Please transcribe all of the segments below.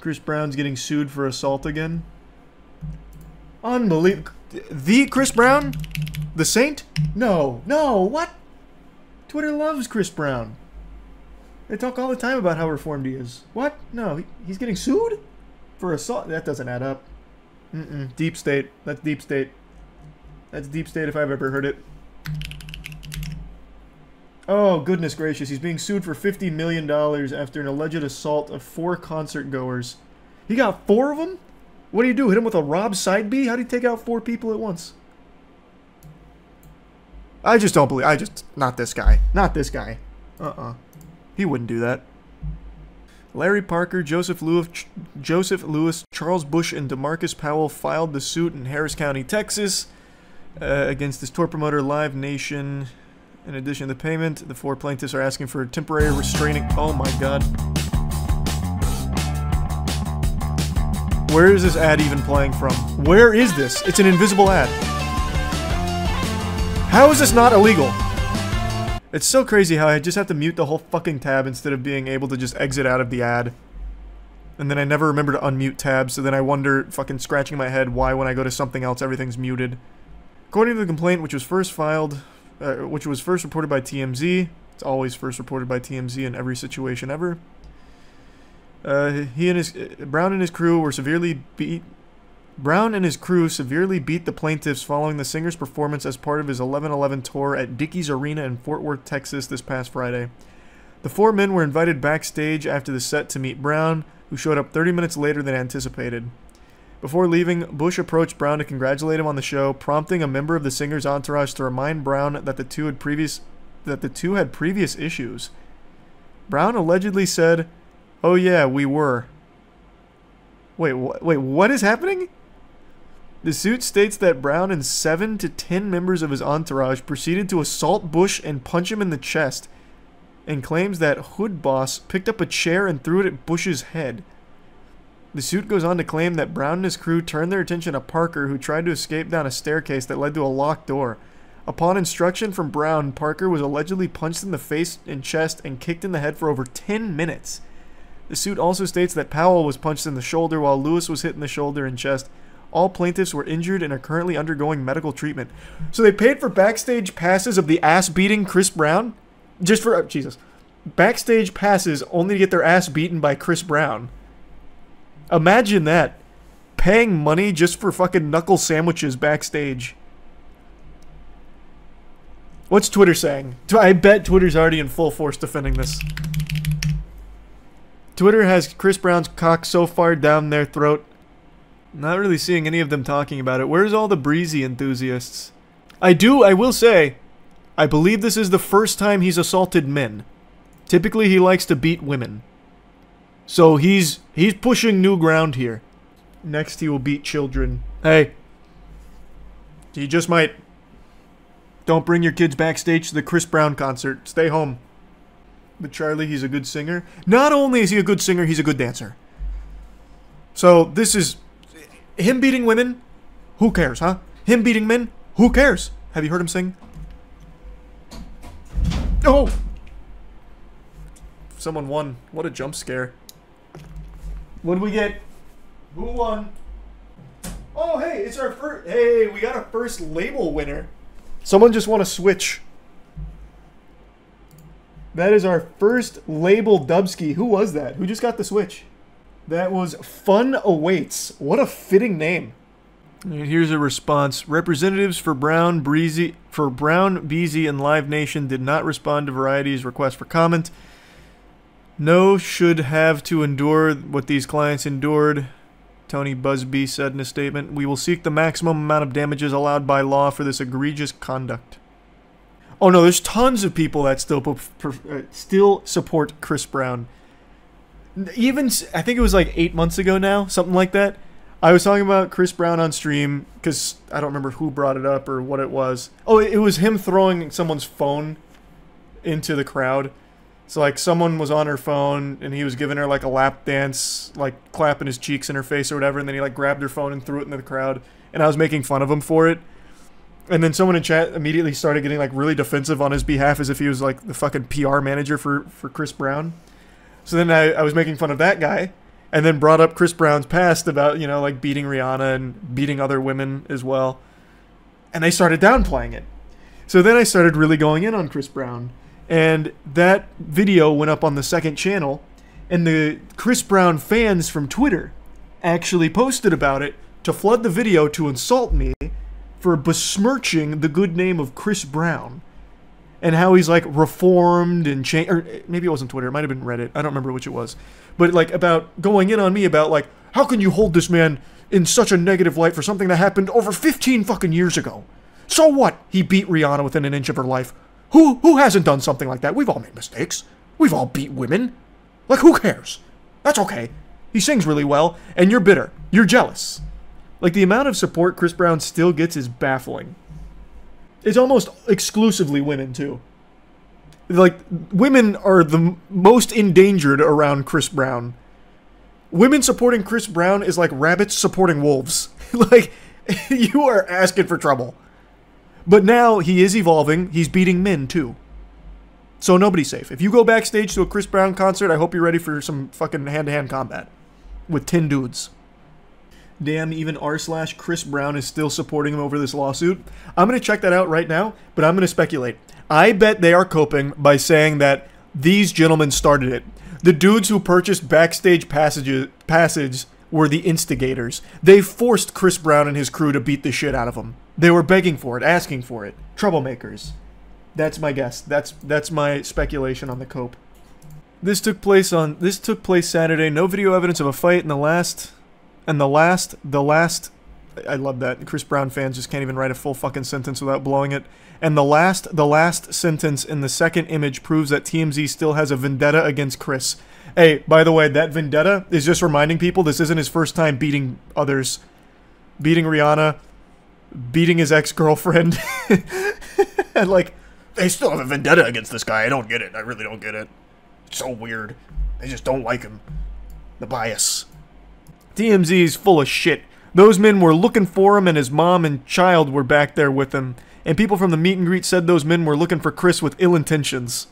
Chris Brown's getting sued for assault again. Unbelievable. The Chris Brown? The Saint? No. No, what? Twitter loves Chris Brown. They talk all the time about how reformed he is. What? No, he's getting sued? For assault? That doesn't add up. Deep state. That's deep state. That's deep state if I've ever heard it. Oh, goodness gracious. He's being sued for $50 million after an alleged assault of 4 concert goers. He got 4 of them? What do you do? Hit him with a Rob side B? How do you take out 4 people at once? I just don't believe... Not this guy. Not this guy. He wouldn't do that. Larry Parker, Joseph Lewis, Charles Bush, and DeMarcus Powell filed the suit in Harris County, Texas, against this tour promoter Live Nation. In addition to the payment, the 4 plaintiffs are asking for a temporary restraining... Oh my god. Where is this ad even playing from? Where is this? It's an invisible ad. How is this not illegal? It's so crazy how I just have to mute the whole fucking tab instead of being able to just exit out of the ad. And then I never remember to unmute tabs, so then I wonder, fucking scratching my head, why when I go to something else everything's muted. According to the complaint, which was first filed... which was first reported by TMZ. It's always first reported by TMZ in every situation ever. Brown and his crew severely beat the plaintiffs following the singer's performance as part of his 11/11 tour at Dickies Arena in Fort Worth, Texas this past Friday. The 4 men were invited backstage after the set to meet Brown, who showed up 30 minutes later than anticipated. Before leaving, Bush approached Brown to congratulate him on the show, prompting a member of the singer's entourage to remind Brown that the two had previous issues. Brown allegedly said, "Oh yeah, we were." Wait, what is happening? The suit states that Brown and 7 to 10 members of his entourage proceeded to assault Bush and punch him in the chest, and claims that Hood Boss picked up a chair and threw it at Bush's head. The suit goes on to claim that Brown and his crew turned their attention to Parker, who tried to escape down a staircase that led to a locked door. Upon instruction from Brown, Parker was allegedly punched in the face and chest and kicked in the head for over 10 minutes. The suit also states that Powell was punched in the shoulder while Lewis was hit in the shoulder and chest. All plaintiffs were injured and are currently undergoing medical treatment. So they paid for backstage passes of the ass-beating Chris Brown? Just for... Jesus. Backstage passes only to get their ass beaten by Chris Brown. Imagine that. Paying money just for fucking knuckle sandwiches backstage. What's Twitter saying? I bet Twitter's already in full force defending this. Twitter has Chris Brown's cock so far down their throat. Not really seeing any of them talking about it. Where's all the breezy enthusiasts? I will say, I believe this is the first time he's assaulted men. Typically he likes to beat women. So he's pushing new ground here. Next he will beat children. Hey. He just might. Don't bring your kids backstage to the Chris Brown concert. Stay home. But Charlie, he's a good singer. Not only is he a good singer, he's a good dancer. So this is... Him beating women? Who cares, huh? Him beating men? Who cares? Have you heard him sing? Oh! Someone won. What a jump scare. What did we get? Who won? Oh, hey, it's our first... Hey, we got our first label winner. Someone just won a Switch. That is our first label Dubski. Who was that? Who just got the Switch? That was Fun Awaits. What a fitting name. Here's a response. Representatives for Brown, Beasy, and Live Nation did not respond to Variety's request for comment. No should have to endure what these clients endured, Tony Busby said in a statement. We will seek the maximum amount of damages allowed by law for this egregious conduct. Oh no, there's tons of people that still support Chris Brown. Even, I think it was like 8 months ago now, something like that. I was talking about Chris Brown on stream, because I don't remember who brought it up or what it was. Oh, it was him throwing someone's phone into the crowd. So, like, someone was on her phone, and he was giving her, like, a lap dance, like, clapping his cheeks in her face or whatever, and then he, like, grabbed her phone and threw it into the crowd. And I was making fun of him for it. And then someone in chat immediately started getting, like, really defensive on his behalf as if he was, like, the fucking PR manager for Chris Brown. So then I was making fun of that guy. and then brought up Chris Brown's past about, like beating Rihanna and beating other women as well. And they started downplaying it. So then I started really going in on Chris Brown. And that video went up on the second channel, and the Chris Brown fans from Twitter actually posted about it to flood the video to insult me for besmirching the good name of Chris Brown. And how he's like reformed and changed, or maybe it wasn't Twitter, it might have been Reddit, I don't remember which it was. But like about going in on me about like, how can you hold this man in such a negative light for something that happened over 15 fucking years ago? So what? He beat Rihanna within an inch of her life. Who hasn't done something like that? We've all made mistakes. We've all beat women. Like, who cares? That's okay. He sings really well, and you're bitter. You're jealous. Like, the amount of support Chris Brown still gets is baffling. It's almost exclusively women, too. Like, women are the most endangered around Chris Brown. Women supporting Chris Brown is like rabbits supporting wolves. Like, you are asking for trouble. But now he is evolving. He's beating men, too. So nobody's safe. If you go backstage to a Chris Brown concert, I hope you're ready for some fucking hand-to-hand combat with 10 dudes. Damn, even r/Chris Brown is still supporting him over this lawsuit. I'm going to check that out right now, but I'm going to speculate. I bet they are coping by saying that these gentlemen started it. The dudes who purchased backstage passages were the instigators. They forced Chris Brown and his crew to beat the shit out of him. They were begging for it, asking for it. Troublemakers. That's my guess. That's my speculation on the cope. This took place Saturday. No video evidence of a fight in the last. I love that. Chris Brown fans just can't even write a full fucking sentence without blowing it. And the last sentence in the second image proves that TMZ still has a vendetta against Chris. Hey, by the way, that vendetta is just reminding people this isn't his first time beating others. Beating Rihanna. Beating his ex-girlfriend. And like, they still have a vendetta against this guy. I don't get it. I really don't get it. It's so weird. They just don't like him. The bias. TMZ's full of shit. Those men were looking for him, and his mom and child were back there with him. And people from the meet and greet said those men were looking for Chris with ill intentions.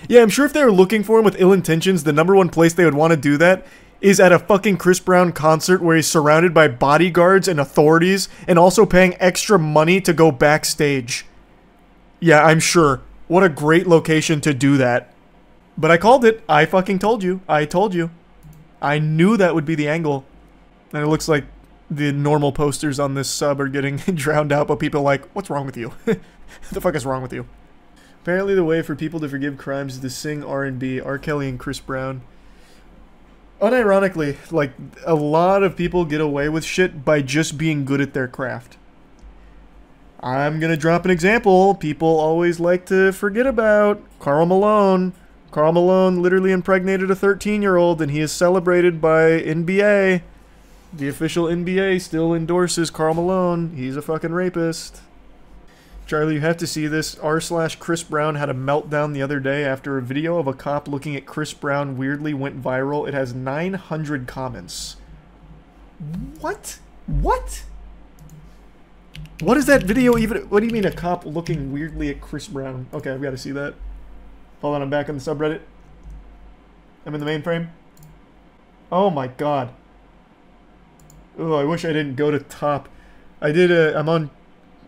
Yeah, I'm sure if they were looking for him with ill intentions, the #1 place they would want to do that is at a fucking Chris Brown concert where he's surrounded by bodyguards and authorities and also paying extra money to go backstage. Yeah, I'm sure. What a great location to do that. But I called it. I fucking told you. I told you. I knew that would be the angle. And it looks like the normal posters on this sub are getting drowned out, but people are like, what's wrong with you? What the fuck is wrong with you? Apparently the way for people to forgive crimes is to sing R&B. R. Kelly and Chris Brown. Unironically, like, a lot of people get away with shit by just being good at their craft. I'm gonna drop an example people always like to forget about. Karl Malone. Karl Malone literally impregnated a 13-year-old, and he is celebrated by NBA. The official NBA still endorses Karl Malone. He's a fucking rapist. Charlie, you have to see this. r/Chris Brown had a meltdown the other day after a video of a cop looking at Chris Brown weirdly went viral. It has 900 comments. What? What? What is that video even? What do you mean a cop looking weirdly at Chris Brown? Okay, I've got to see that. Hold on, I'm back on the subreddit. I'm in the mainframe. Oh my god. Oh, I wish I didn't go to top. I'm on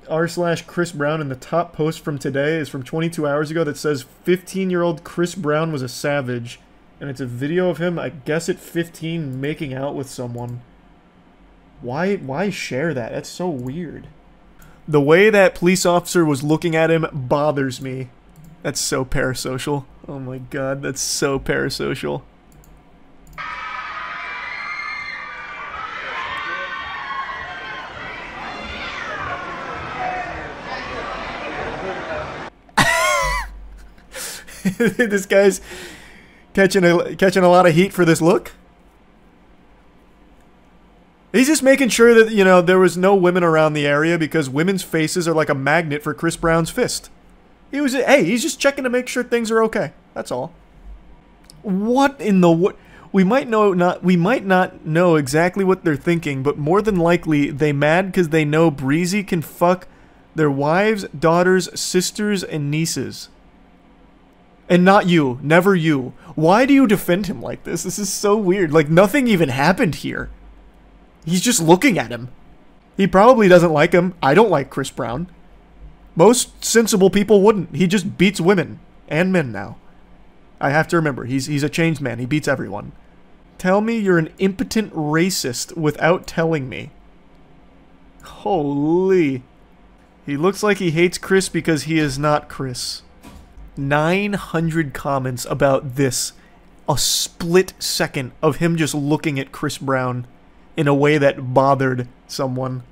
r/Chris Brown, and the top post from today is from 22 hours ago that says 15-year-old Chris Brown was a savage. And it's a video of him, I guess at 15, making out with someone. Why share that? That's so weird. The way that police officer was looking at him bothers me. That's so parasocial. Oh my god, that's so parasocial. This guy's catching a lot of heat for this look. He's just making sure that, you know, there was no women around the area because women's faces are like a magnet for Chris Brown's fist. He's just checking to make sure things are okay. That's all. What in the what? We might not know exactly what they're thinking, but more than likely they mad because they know Breezy can fuck their wives, daughters, sisters, and nieces. And not you. Never you. Why do you defend him like this? This is so weird. Like, nothing even happened here. He's just looking at him. He probably doesn't like him. I don't like Chris Brown. Most sensible people wouldn't. He just beats women. And men now. I have to remember, he's a changed man. He beats everyone. Tell me you're an impotent racist without telling me. Holy. He looks like he hates Chris because he is not Chris. 900 comments about this. A split second of him just looking at Chris Brown in a way that bothered someone.